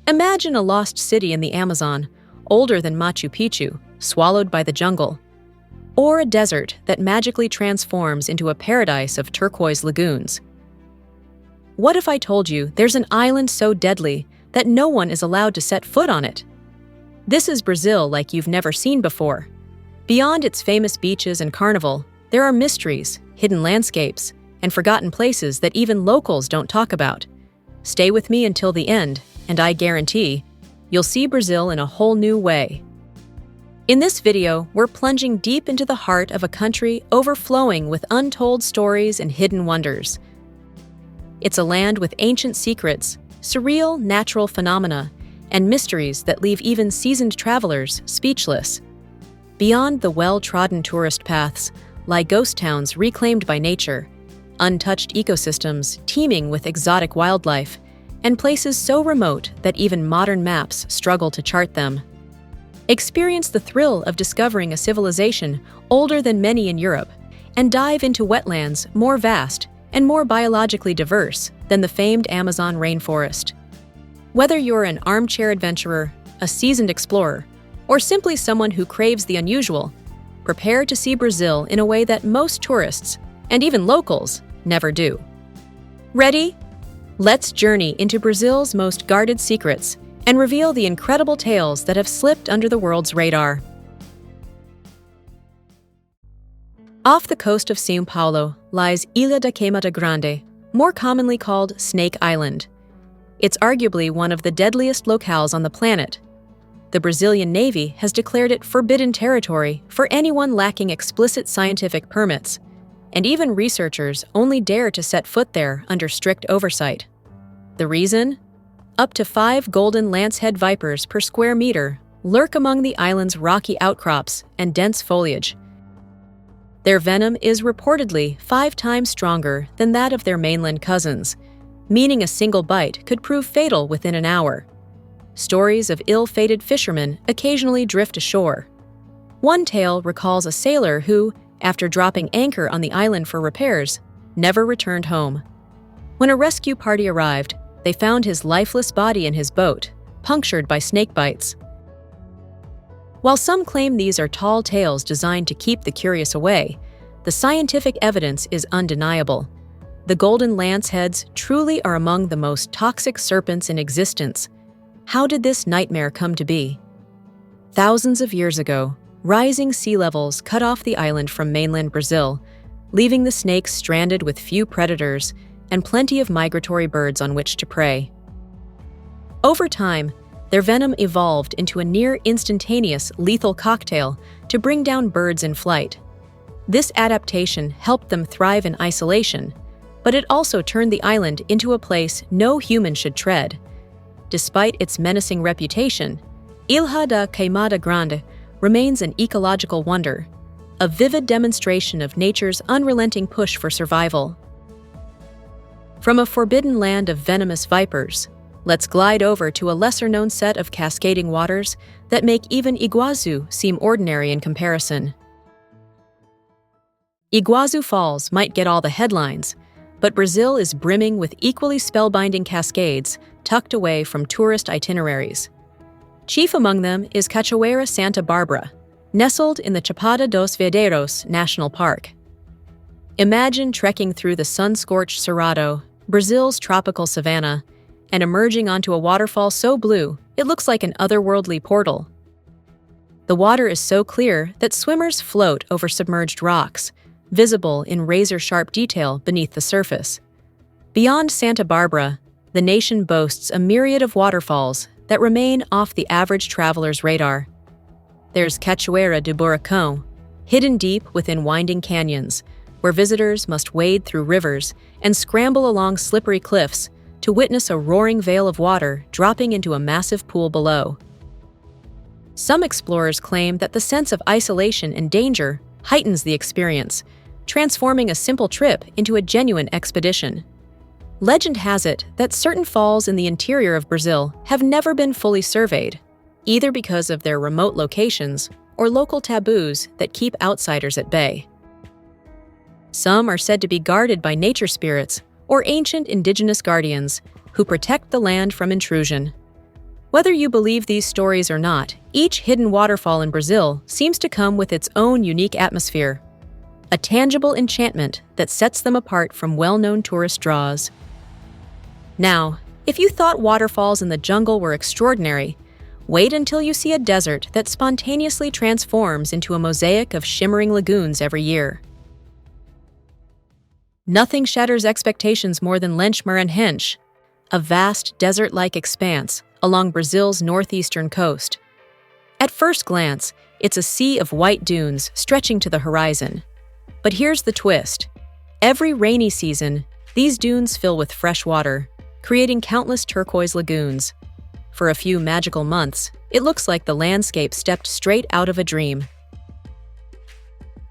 Imagine a lost city in the Amazon, older than Machu Picchu, swallowed by the jungle. Or a desert that magically transforms into a paradise of turquoise lagoons. What if I told you there's an island so deadly that no one is allowed to set foot on it? This is Brazil like you've never seen before. Beyond its famous beaches and Carnival, there are mysteries, hidden landscapes, and forgotten places that even locals don't talk about. Stay with me until the end, and I guarantee you'll see Brazil in a whole new way. In this video, we're plunging deep into the heart of a country overflowing with untold stories and hidden wonders. It's a land with ancient secrets, surreal natural phenomena, and mysteries that leave even seasoned travelers speechless. Beyond the well-trodden tourist paths lie ghost towns reclaimed by nature, untouched ecosystems teeming with exotic wildlife, and places so remote that even modern maps struggle to chart them. Experience the thrill of discovering a civilization older than many in Europe, and dive into wetlands more vast and more biologically diverse than the famed Amazon rainforest. Whether you're an armchair adventurer, a seasoned explorer, or simply someone who craves the unusual, prepare to see Brazil in a way that most tourists, and even locals, never do. Ready? Let's journey into Brazil's most guarded secrets and reveal the incredible tales that have slipped under the world's radar. Off the coast of São Paulo lies Ilha da Queimada Grande, more commonly called Snake Island. It's arguably one of the deadliest locales on the planet. The Brazilian Navy has declared it forbidden territory for anyone lacking explicit scientific permits, and even researchers only dare to set foot there under strict oversight. The reason? Up to 5 golden lancehead vipers per square meter lurk among the island's rocky outcrops and dense foliage. Their venom is reportedly 5 times stronger than that of their mainland cousins, meaning a single bite could prove fatal within an hour. Stories of ill-fated fishermen occasionally drift ashore. One tale recalls a sailor who, after dropping anchor on the island for repairs, never returned home. When a rescue party arrived, they found his lifeless body in his boat, punctured by snake bites. While some claim these are tall tales designed to keep the curious away, the scientific evidence is undeniable. The golden lanceheads truly are among the most toxic serpents in existence. How did this nightmare come to be? Thousands of years ago, rising sea levels cut off the island from mainland Brazil, leaving the snakes stranded with few predators and plenty of migratory birds on which to prey. Over time, their venom evolved into a near-instantaneous lethal cocktail to bring down birds in flight. This adaptation helped them thrive in isolation, but it also turned the island into a place no human should tread. Despite its menacing reputation, Ilha da Queimada Grande remains an ecological wonder, a vivid demonstration of nature's unrelenting push for survival. From a forbidden land of venomous vipers, let's glide over to a lesser-known set of cascading waters that make even Iguazu seem ordinary in comparison. Iguazu Falls might get all the headlines, but Brazil is brimming with equally spellbinding cascades tucked away from tourist itineraries. Chief among them is Cachoeira Santa Bárbara, nestled in the Chapada dos Veadeiros National Park. Imagine trekking through the sun-scorched Cerrado, Brazil's tropical savanna, and emerging onto a waterfall so blue it looks like an otherworldly portal. The water is so clear that swimmers float over submerged rocks, visible in razor-sharp detail beneath the surface. Beyond Santa Bárbara, the nation boasts a myriad of waterfalls that remain off the average traveler's radar. There's Cachoeira do Buracão, hidden deep within winding canyons, where visitors must wade through rivers and scramble along slippery cliffs to witness a roaring veil of water dropping into a massive pool below. Some explorers claim that the sense of isolation and danger heightens the experience, transforming a simple trip into a genuine expedition. Legend has it that certain falls in the interior of Brazil have never been fully surveyed, either because of their remote locations or local taboos that keep outsiders at bay. Some are said to be guarded by nature spirits or ancient indigenous guardians who protect the land from intrusion. Whether you believe these stories or not, each hidden waterfall in Brazil seems to come with its own unique atmosphere, a tangible enchantment that sets them apart from well-known tourist draws. Now, if you thought waterfalls in the jungle were extraordinary, wait until you see a desert that spontaneously transforms into a mosaic of shimmering lagoons every year. Nothing shatters expectations more than Lençmaranhense, a vast desert-like expanse along Brazil's northeastern coast. At first glance, it's a sea of white dunes stretching to the horizon. But here's the twist. Every rainy season, these dunes fill with fresh water, creating countless turquoise lagoons. For a few magical months, it looks like the landscape stepped straight out of a dream.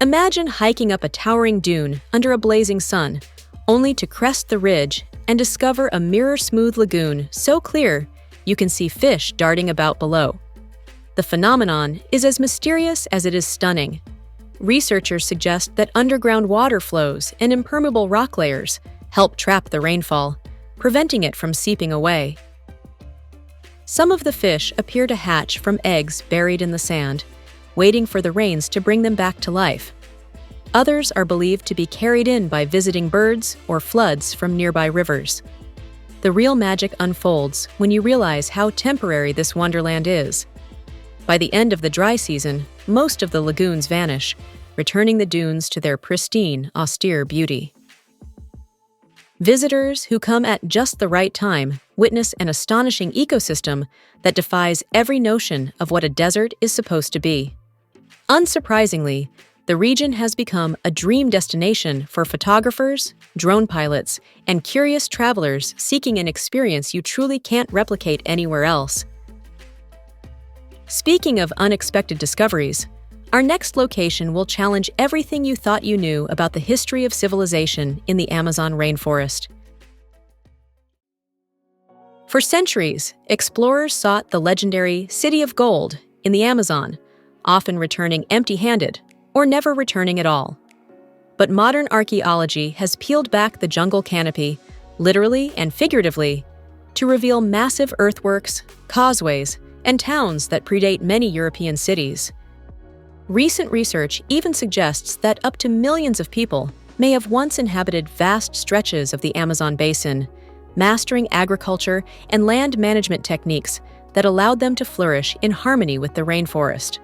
Imagine hiking up a towering dune under a blazing sun, only to crest the ridge and discover a mirror-smooth lagoon so clear you can see fish darting about below. The phenomenon is as mysterious as it is stunning. Researchers suggest that underground water flows and impermeable rock layers help trap the rainfall, preventing it from seeping away. Some of the fish appear to hatch from eggs buried in the sand, waiting for the rains to bring them back to life. Others are believed to be carried in by visiting birds or floods from nearby rivers. The real magic unfolds when you realize how temporary this wonderland is. By the end of the dry season, most of the lagoons vanish, returning the dunes to their pristine, austere beauty. Visitors who come at just the right time witness an astonishing ecosystem that defies every notion of what a desert is supposed to be. Unsurprisingly, the region has become a dream destination for photographers, drone pilots, and curious travelers seeking an experience you truly can't replicate anywhere else. Speaking of unexpected discoveries, our next location will challenge everything you thought you knew about the history of civilization in the Amazon rainforest. For centuries, explorers sought the legendary City of Gold in the Amazon, often returning empty-handed or never returning at all. But modern archaeology has peeled back the jungle canopy, literally and figuratively, to reveal massive earthworks, causeways, and towns that predate many European cities. Recent research even suggests that up to millions of people may have once inhabited vast stretches of the Amazon basin, mastering agriculture and land management techniques that allowed them to flourish in harmony with the rainforest.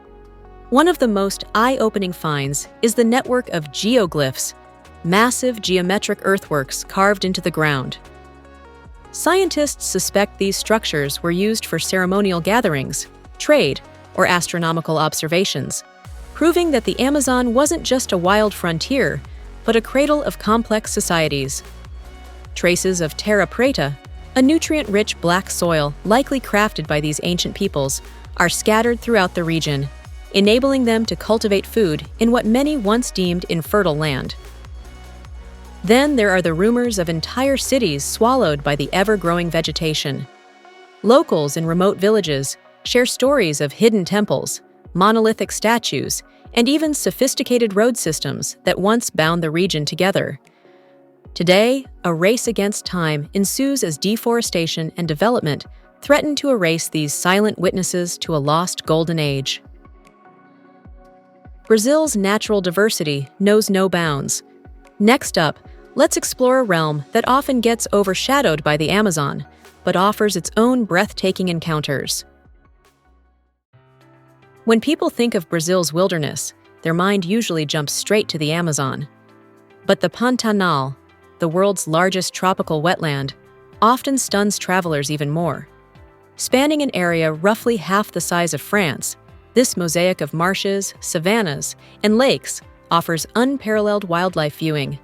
One of the most eye-opening finds is the network of geoglyphs, massive geometric earthworks carved into the ground. Scientists suspect these structures were used for ceremonial gatherings, trade, or astronomical observations, proving that the Amazon wasn't just a wild frontier, but a cradle of complex societies. Traces of terra preta, a nutrient-rich black soil likely crafted by these ancient peoples, are scattered throughout the region, enabling them to cultivate food in what many once deemed infertile land. Then there are the rumors of entire cities swallowed by the ever-growing vegetation. Locals in remote villages share stories of hidden temples, monolithic statues, and even sophisticated road systems that once bound the region together. Today, a race against time ensues as deforestation and development threaten to erase these silent witnesses to a lost golden age. Brazil's natural diversity knows no bounds. Next up, let's explore a realm that often gets overshadowed by the Amazon, but offers its own breathtaking encounters. When people think of Brazil's wilderness, their mind usually jumps straight to the Amazon. But the Pantanal, the world's largest tropical wetland, often stuns travelers even more. Spanning an area roughly half the size of France, this mosaic of marshes, savannas, and lakes offers unparalleled wildlife viewing.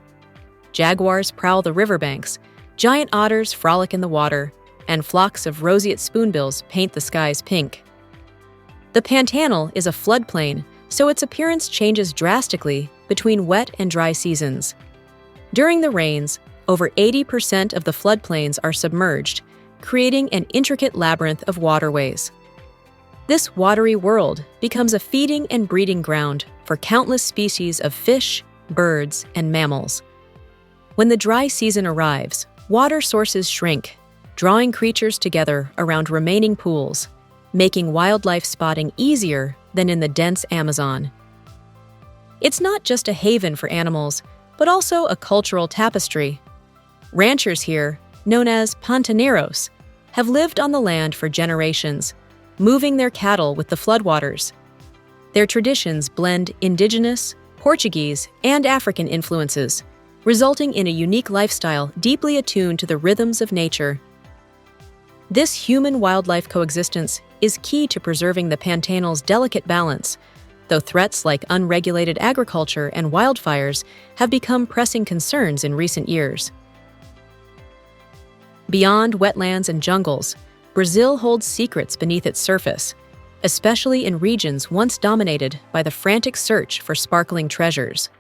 Jaguars prowl the riverbanks, giant otters frolic in the water, and flocks of roseate spoonbills paint the skies pink. The Pantanal is a floodplain, so its appearance changes drastically between wet and dry seasons. During the rains, over 80% of the floodplains are submerged, creating an intricate labyrinth of waterways. This watery world becomes a feeding and breeding ground for countless species of fish, birds, and mammals. When the dry season arrives, water sources shrink, drawing creatures together around remaining pools, making wildlife spotting easier than in the dense Amazon. It's not just a haven for animals, but also a cultural tapestry. Ranchers here, known as pantaneros, have lived on the land for generations, moving their cattle with the floodwaters. Their traditions blend indigenous, Portuguese, and African influences, resulting in a unique lifestyle deeply attuned to the rhythms of nature. This human-wildlife coexistence is key to preserving the Pantanal's delicate balance, though threats like unregulated agriculture and wildfires have become pressing concerns in recent years. Beyond wetlands and jungles, Brazil holds secrets beneath its surface, especially in regions once dominated by the frantic search for sparkling treasures.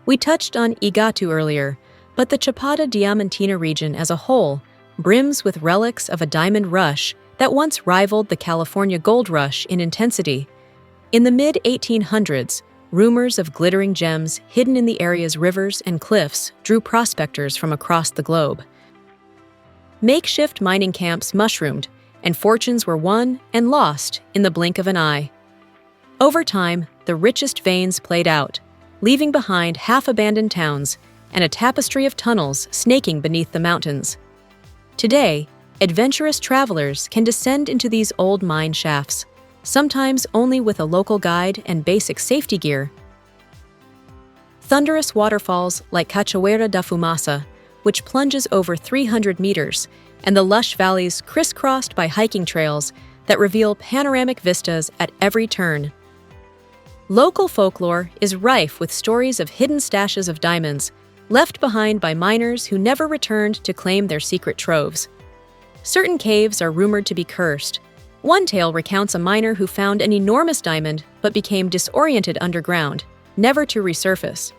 We touched on Igatu earlier, but the Chapada Diamantina region as a whole brims with relics of a diamond rush that once rivaled the California gold rush in intensity. In the mid-1800s, rumors of glittering gems hidden in the area's rivers and cliffs drew prospectors from across the globe. Makeshift mining camps mushroomed, and fortunes were won and lost in the blink of an eye. Over time, the richest veins played out, leaving behind half-abandoned towns and a tapestry of tunnels snaking beneath the mountains. Today, adventurous travelers can descend into these old mine shafts, sometimes only with a local guide and basic safety gear. Thunderous waterfalls like Cachoeira da Fumaça, which plunges over 300 meters, and the lush valleys crisscrossed by hiking trails that reveal panoramic vistas at every turn. Local folklore is rife with stories of hidden stashes of diamonds, left behind by miners who never returned to claim their secret troves. Certain caves are rumored to be cursed. One tale recounts a miner who found an enormous diamond but became disoriented underground, never to resurface.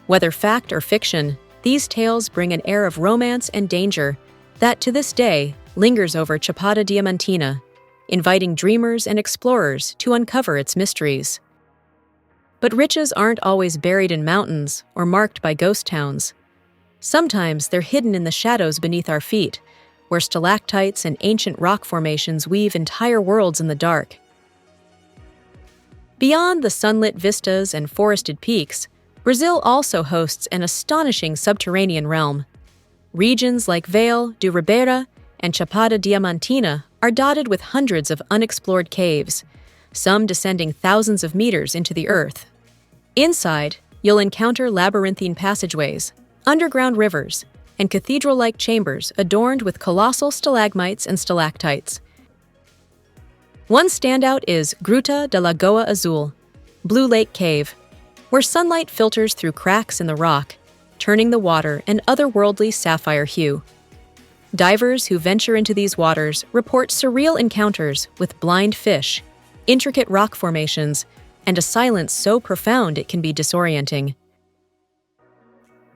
Whether fact or fiction, these tales bring an air of romance and danger that, to this day, lingers over Chapada Diamantina, inviting dreamers and explorers to uncover its mysteries. But riches aren't always buried in mountains or marked by ghost towns. Sometimes they're hidden in the shadows beneath our feet, where stalactites and ancient rock formations weave entire worlds in the dark. Beyond the sunlit vistas and forested peaks, Brazil also hosts an astonishing subterranean realm. Regions like Vale do Ribeira and Chapada Diamantina are dotted with hundreds of unexplored caves, some descending thousands of meters into the earth. Inside, you'll encounter labyrinthine passageways, underground rivers, and cathedral-like chambers adorned with colossal stalagmites and stalactites. One standout is Gruta da Lagoa Azul, Blue Lake Cave, where sunlight filters through cracks in the rock, turning the water an otherworldly sapphire hue. Divers who venture into these waters report surreal encounters with blind fish, intricate rock formations, and a silence so profound it can be disorienting.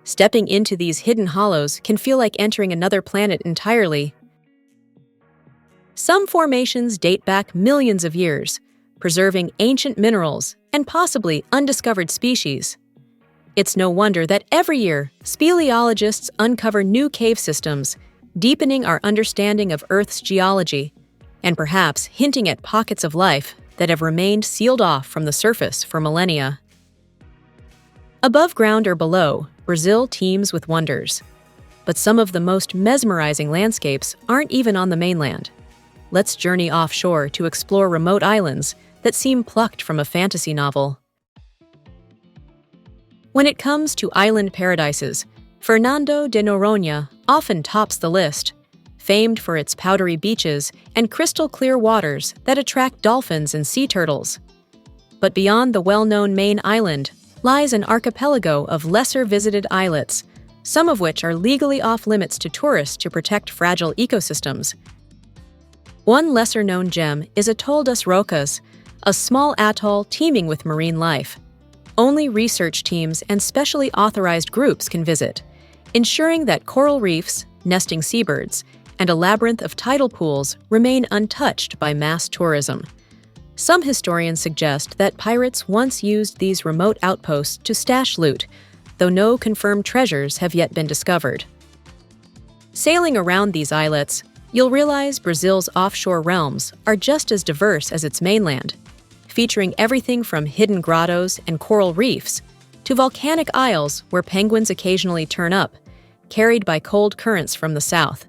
Stepping into these hidden hollows can feel like entering another planet entirely. Some formations date back millions of years, preserving ancient minerals and possibly undiscovered species. It's no wonder that every year, speleologists uncover new cave systems, deepening our understanding of Earth's geology, and perhaps hinting at pockets of life that have remained sealed off from the surface for millennia. Above ground or below, Brazil teems with wonders. But some of the most mesmerizing landscapes aren't even on the mainland. Let's journey offshore to explore remote islands that seem plucked from a fantasy novel. When it comes to island paradises, Fernando de Noronha often tops the list, famed for its powdery beaches and crystal-clear waters that attract dolphins and sea turtles. But beyond the well-known main island lies an archipelago of lesser-visited islets, some of which are legally off-limits to tourists to protect fragile ecosystems. One lesser-known gem is Atol das Rocas, a small atoll teeming with marine life. Only research teams and specially authorized groups can visit, ensuring that coral reefs, nesting seabirds, and a labyrinth of tidal pools remain untouched by mass tourism. Some historians suggest that pirates once used these remote outposts to stash loot, though no confirmed treasures have yet been discovered. Sailing around these islets, you'll realize Brazil's offshore realms are just as diverse as its mainland, featuring everything from hidden grottos and coral reefs to volcanic isles where penguins occasionally turn up, carried by cold currents from the south.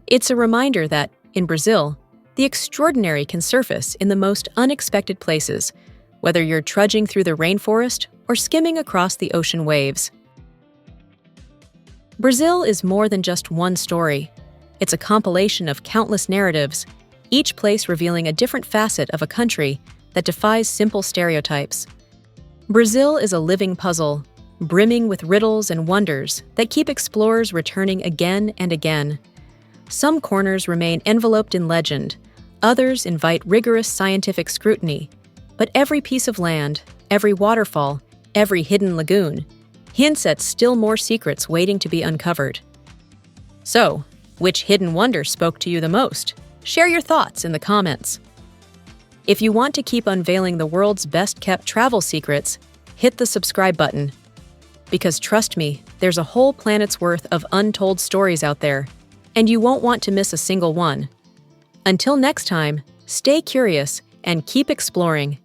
It's a reminder that, in Brazil, the extraordinary can surface in the most unexpected places, whether you're trudging through the rainforest or skimming across the ocean waves. Brazil is more than just one story. It's a compilation of countless narratives, each place revealing a different facet of a country that defies simple stereotypes. Brazil is a living puzzle, brimming with riddles and wonders that keep explorers returning again and again. Some corners remain enveloped in legend, others invite rigorous scientific scrutiny, but every piece of land, every waterfall, every hidden lagoon, hints at still more secrets waiting to be uncovered. So, which hidden wonder spoke to you the most? Share your thoughts in the comments. If you want to keep unveiling the world's best-kept travel secrets, hit the subscribe button. Because trust me, there's a whole planet's worth of untold stories out there, and you won't want to miss a single one. Until next time, stay curious and keep exploring.